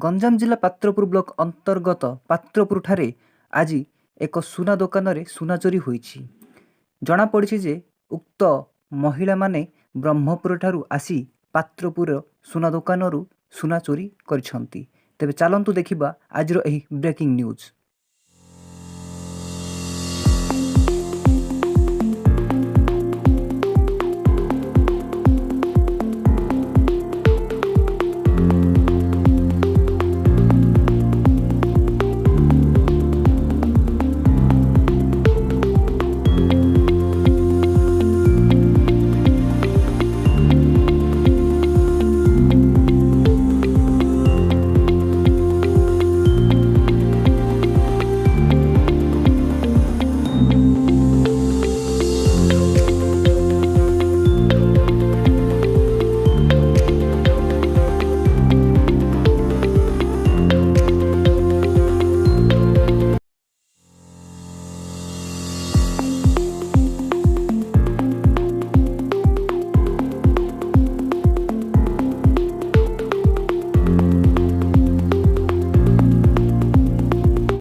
ଗଞ୍ଜାମ ଜିଲ୍ଲା ପାତ୍ରପୁର ବ୍ଲକ ଅନ୍ତର୍ଗତ ପାତ୍ରପୁରଠାରେ ଆଜି ଏକ ସୁନା ଦୋକାନରେ ସୁନା ଚୋରି ହୋଇଛି। ଜଣାପଡ଼ିଛି ଯେ ଉକ୍ତ ମହିଳାମାନେ ବ୍ରହ୍ମପୁରଠାରୁ ଆସି ପାତ୍ରପୁର ସୁନା ଦୋକାନରୁ ସୁନା ଚୋରି କରିଛନ୍ତି। ତେବେ ଚାଲନ୍ତୁ ଦେଖିବା ଆଜିର ଏହି ବ୍ରେକିଂ ନ୍ୟୁଜ୍।